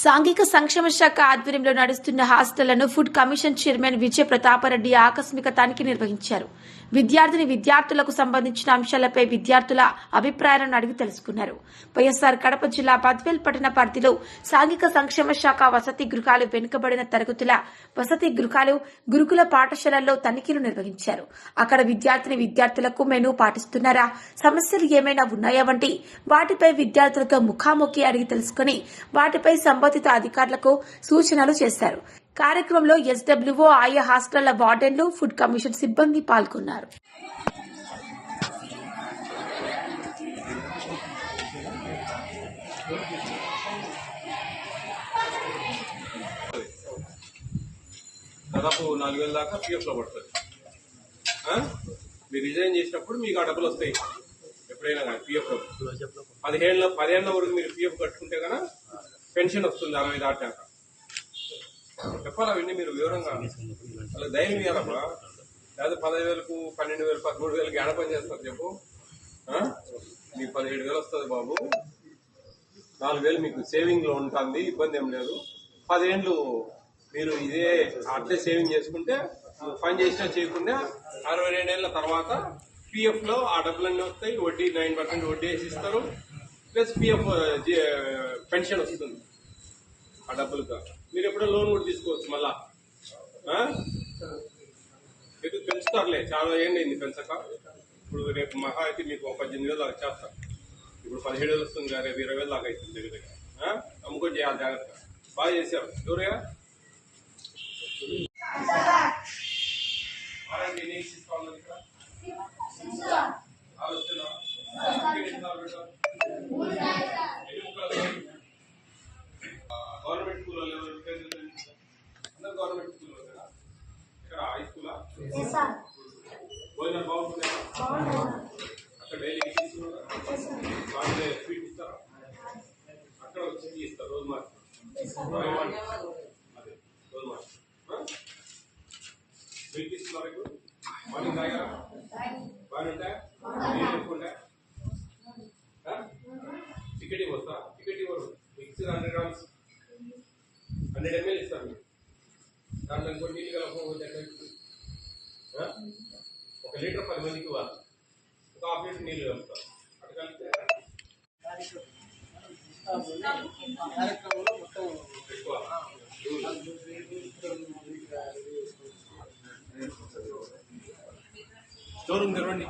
సాంఘిక సంక్షేమ శాఖ ఆధ్వర్యంలో నడుస్తున్న హాస్టళ్లను ఫుడ్ కమిషన్ చైర్మన్ విజయ ప్రతాపరెడ్డి ఆకస్మిక తనిఖీ నిర్వహించారు. విద్యార్థులకు సంబంధించిన అంశాలపై విద్యార్థుల అభిప్రాయాలను అడిగి తెలుసుకున్నారు. వైఎస్ఆర్ కడప జిల్లా బద్వేల్ పట్టణ పరిధిలో సాంఘిక సంక్షేమ శాఖ వసతి గృహాలు, వెనుకబడిన తరగతుల వసతి గృహాలు, గురుకుల పాఠశాలల్లో తనిఖీలు నిర్వహించారు. అక్కడ విద్యార్థులకు మెనూ పాటిస్తున్నారా, సమస్యలు ఏమైనా ఉన్నాయా వంటి వాటిపై విద్యార్థులతో ముఖాముఖి అడిగి తెలుసుకుని వాటిపై సంబంధిత అధికారులకు సూచనలు చేశారు. కార్యక్రమంలో ఎస్డబ్ల్యూఓ, ఆయా హాస్టళ్ల వార్డెన్లు, ఫుడ్ కమిషన్ సిబ్బంది పాల్గొన్నారు. దాదాపు 4,000 దాకా పిఎఫ్ లో పడుతుంది. మీరు రిజైన్ చేసినప్పుడు మీకు ఆ డబ్బులు వస్తాయి. ఎప్పుడైనా కానీ పిఎఫ్ లో 10 ఏళ్ల వరకు మీరు పిఎఫ్ కట్టుకుంటే కనుక పెన్షన్ వస్తుంది 60 దాటాక. చెప్పాలి అవన్నీ మీరు వివరంగా. అలా ధైర్యం ఇవ్వాలమ్మా. లేదా 10,000కు 12,000 13,000 ఏడ పని చేస్తారు చెప్పు. మీకు 17,000 వస్తుంది బాబు. 4,000 మీకు సేవింగ్ లో ఉంటుంది, ఇబ్బంది ఏం లేదు. 10 ఏళ్ళు మీరు ఇదే అట్లే సేవింగ్ చేసుకుంటే పని చేసినా చేయకుండా 62 ఏళ్ల తర్వాత పిఎఫ్ లో ఆ డబ్బులన్నీ వస్తాయి. వడ్డీ 9% వడ్డీ వేసి ఇస్తారు. ప్లస్ పిఎఫ్ పెన్షన్ వస్తుంది ఆ డబ్బులతో. మీరు ఎప్పుడో లోన్ కూడా తీసుకోవచ్చు. మళ్ళా ఎదుగు పెంచుతారులే, చాలా ఏంటి అయింది పెంచక. ఇప్పుడు రేపు మహా అయితే మీకు 18,000 దాకా చేస్తారు. ఇప్పుడు 17,000 వస్తుంది కదా, రేపు 20,000 దాకా అవుతుంది దగ్గర దగ్గర. అమ్ముకొని చేయాలి జాగ్రత్త. బాగా చేశారు. ఎవరుగా గవర్నమెంట్ స్కూల్ అందరూ గవర్నమెంట్ స్కూల్ ఇక్కడ హై స్కూలా భోజనం బాగుంటున్నాయా? అక్కడ డైలీ తీసుకున్నారా? వాళ్ళే స్వీట్ ఇస్తారా? అక్కడ వచ్చి ఇస్తారు రోజు మార్చి. అదే రోజు మార్చి స్వీట్ ఇస్తున్నారు. ఇప్పుడు మార్నింగ్ తాగారా? బాగానే ఉంటాయా? నీళ్ళు ఎక్కువ ఉంటాయా? టికెట్ ఇవ్వస్తా? టికెట్ ఇవ్వరు. మిక్స్ 100 grams 100 ml ఇస్తారు. దాంట్లో ఇంకో నీళ్ళు కలపకపోతే 1 లీటర్ 10 మందికి ఇవ్వాలి. ఒక హాఫ్ లీటర్ నీళ్ళు కలుపుతారు. అటు కలిపితే ఎక్కువ స్టోర్ రూమ్ తెరవండి.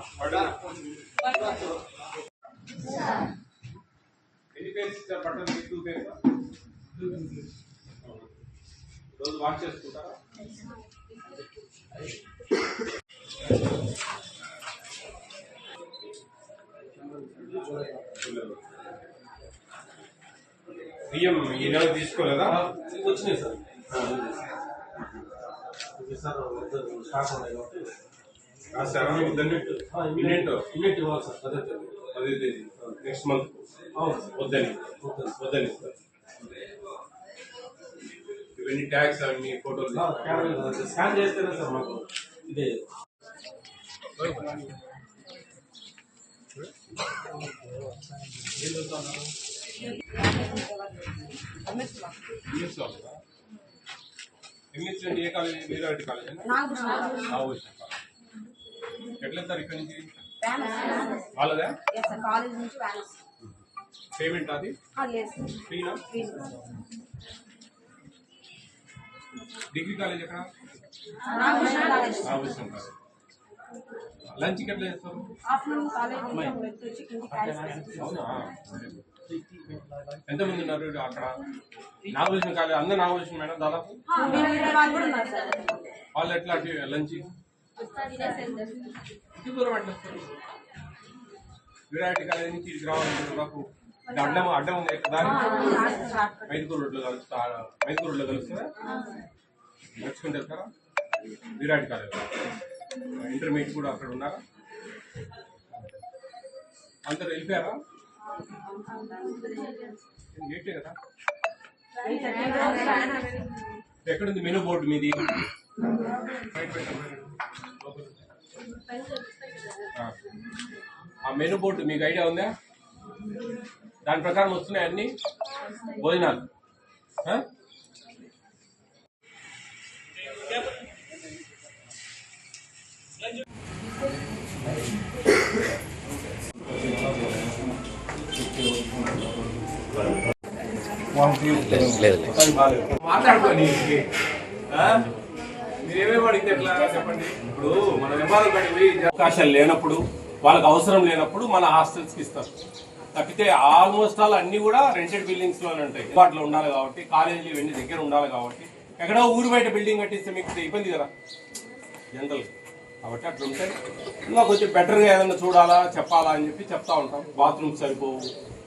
ఎన్ని పేర్స్ ఇస్తారు? బట్టలు 2 పేర్స్ రోజు వాష్ చేసుకుంటారా? బియ్యం ఈ నెల తీసుకోలేదా? వచ్చినాయి సార్. స్టాక్ ఉన్నాయి కాబట్టి ఇన్నెట్ ఇవ్వాలి సార్. అదే నెక్స్ట్ మంత్ వద్దని ఇస్తారు. ఇవన్నీ ట్యాక్స్ అవన్నీ ఫోటోలు స్కాన్ చేస్తేనే సార్ మాకు ఇదే. ఇంగ్లీష్ నుండి ఏ కాలేజ్? వీరారెడ్డి కాలేజ్. ఎట్లా వెళ్తారు ఇక్కడి నుంచి? వాళ్ళదా పేమెంట్? అది ఫ్రీనా? డిగ్రీ కాలేజ్ ఎక్కడ? రామకృష్ణ కాలేజ్. లంచ్కి ఎట్లా చేస్తారు? అవునా? ఎంతమంది ఉన్నారు అక్కడ? నాగభూషణ కాలేజ్ అందరు నాగభూషణ మేడం దాదాపు. వాళ్ళు ఎట్లా లంచ్ ఇంటి దూరం ఎట్లా వస్తారు? విరారెడ్డి కాలేజ్ నుంచి ఇటు రావాలంటే నాకు అడ్డం ఉంది దాని మైదుకూరు రోడ్లో కలుస్తారా? నడుచుకుంటూ వెళ్తారా? విరారెడ్డి కాలేజ్ ఇంటర్మీడియట్ కూడా అక్కడ ఉన్నారా? అందరు వెళ్ళిపోయారా? లేటే కదా. ఎక్కడుంది మెనూ బోర్డు మీది? ఆ మెనూ బోర్డు మీకు ఐడియా ఉందా? దాని ప్రకారం వస్తున్నాయి అన్ని భోజనాలు. మాట్లాడుకోండి. మీరేమేమి అడిగితే ఎట్లా చెప్పండి. ఇప్పుడు మన వ్యవహారం కడిగి అవకాశాలు లేనప్పుడు, వాళ్ళకి అవసరం లేనప్పుడు మన హాస్టల్స్ కి ఇస్తారు. తప్పితే ఆల్మోస్ట్ ఆల్ అన్ని కూడా రెంటెడ్ బిల్డింగ్స్ లోనే ఉంటాయి. వాటిలో ఉండాలి కాబట్టి, కాలేజీలు ఇవన్నీ దగ్గర ఉండాలి కాబట్టి, ఎక్కడో ఊరు బయట బిల్డింగ్ కట్టిస్తే మీకు ఇబ్బంది కదా జనరల్. కాబట్టి అట్లా ఉంటాయి. ఇంకా కొంచెం బెటర్గా ఏదైనా చూడాలా చెప్పాలా అని చెప్పి చెప్తా ఉంటాం. బాత్రూమ్స్ సరిపోవు,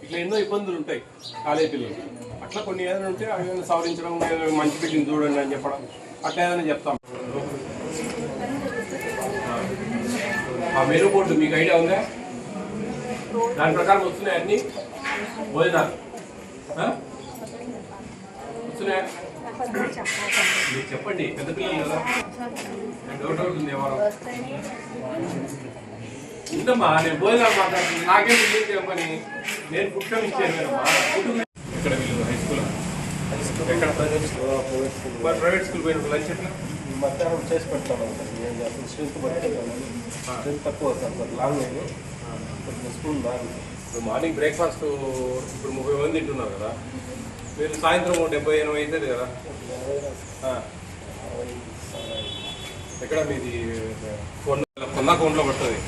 ఇట్లా ఎన్నో ఇబ్బందులు ఉంటాయి కాలేజీ పిల్లలు. అట్లా కొన్ని ఏదైనా ఉంటే అవి ఏదైనా సవరించడం, మంచి బిల్డింగ్ చూడండి అని చెప్పడం, అట్లా ఏదైనా చెప్తాం. ఆ మెనూ బోర్డు మీకు ఐడియా ఉందా? దాని ప్రకారం వస్తున్నాయి అన్ని భోజనాలు వస్తున్నాయా? మీరు చెప్పండి, పెద్ద పిల్లలు కదా, డౌట్ అవుతుంది ఎవరు ఉందమ్మా. నేను భోజనాలు మాట్లాడుతుంది, నాకేం తెలియదు చెప్పని. నేను ఫుడ్ కమిషన్ ఇక్కడ వీళ్ళు హై స్కూల్, ఎక్కడ ప్రైవేట్ స్కూల్ పోయినప్పుడు లంచ్ ఎట్లా మధ్యాహ్నం చేసి పెడతాను సార్. నేను స్ట్రెంత్ పట్టుకుంటాను, స్ట్రెంత్ తక్కువ సార్. లాంగ్ అయ్యి స్కూల్ లాంగ్. ఇప్పుడు మార్నింగ్ బ్రేక్ఫాస్ట్ ఇప్పుడు 30 మంది తింటున్నారు కదా, మీరు సాయంత్రం 70-80 అవుతుంది కదా. ఎక్కడ మీది కొన్న అకౌంట్లో పడుతుంది,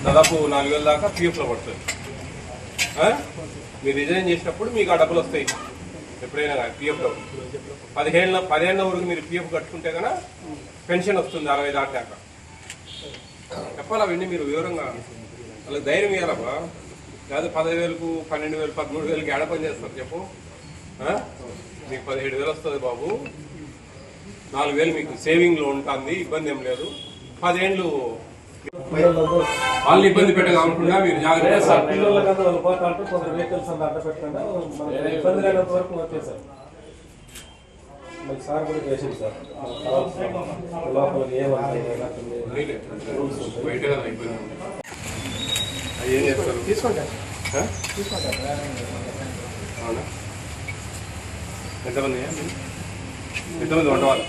దాదాపు 4,000 దాకా పిఎఫ్లో పడుతుంది. మీరు రిజైన్ చేసినప్పుడు మీకు ఆ డబ్బులు వస్తాయి ఎప్పుడైనా కానీ పిఎఫ్లో. 10 ఏళ్ళ వరకు మీరు పిఎఫ్ కట్టుకుంటే కనుక పెన్షన్ వస్తుంది 60 దాటాక. చెప్పాలి అవన్నీ మీరు వివరంగా. వాళ్ళకి ధైర్యం ఇవ్వాలబ్బా. లేదా 10,000కు 12,000 13,000కి ఏడ పని చేస్తారు చెప్పు. మీకు 17,000 వస్తుంది బాబు, 4,000 మీకు సేవింగ్లో ఉంటుంది, ఇబ్బంది ఏం లేదు. 10 ఏళ్ళు వాళ్ళు ఇబ్బంది పెట్టకుండా మీరు జాగ్రత్త. సార్ పిల్లలకంతా వాళ్ళు పోతా అంటే కొంత వెహికల్స్ అంతా అడ్డ పెట్టకుండా ఇబ్బంది లేనంత వరకు ఓకే సార్. సార్ కూడా చేసింది సార్. లోపలికి బయట కదా ఇబ్బంది. అవి ఏం చేస్తారు? తీసుకుంటా. అవునా? ఎంతమంది వంట వాళ్ళు?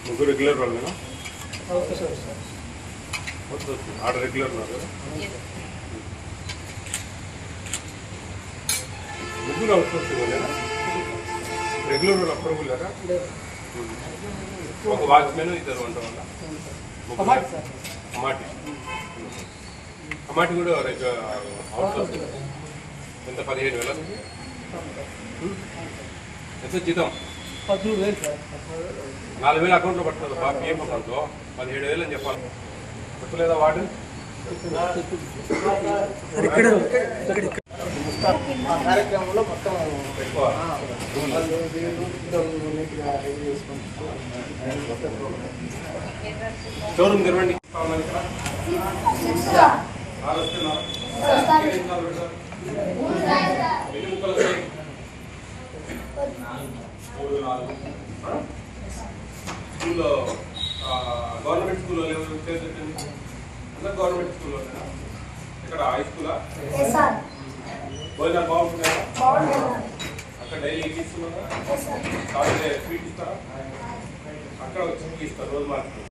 ముగ్గురు రెగ్యులర్ వాళ్ళు కదా? ఆర్డర్ రెగ్యులర్ ఉన్నారు కదా? ముగ్గురు అవుట్ సోర్సింగ్ లేదా? రెగ్యులర్ వాళ్ళు అప్రూవల్ లేదా? ఒక వాచ్మెన్, 2 వంట వాళ్ళ. అమ్మాటి కూడా అవుట్ సోర్సింగ్. ఎంత? 15,000. ఎంత జీతం? 4,000 అకౌంట్లో పడుతుంది. పిఎఫ్ అకౌంట్లో 17,000 అని చెప్పాలి. పట్టలేదా వాడు? కార్యక్రమంలో మొత్తం షోరూమ్ తెరవండి. స్కూల్లో గవర్నమెంట్ స్కూల్లో అందరూ గవర్నమెంట్ స్కూల్లో ఇక్కడ హై స్కూలా? భోజనాలు బాగుంటున్నాయా? అక్కడ డైలీ ఇస్తున్నారా? స్వీట్ ఇస్తారా? అక్కడ వచ్చి ఇస్తారు రోజు మార్కెట్.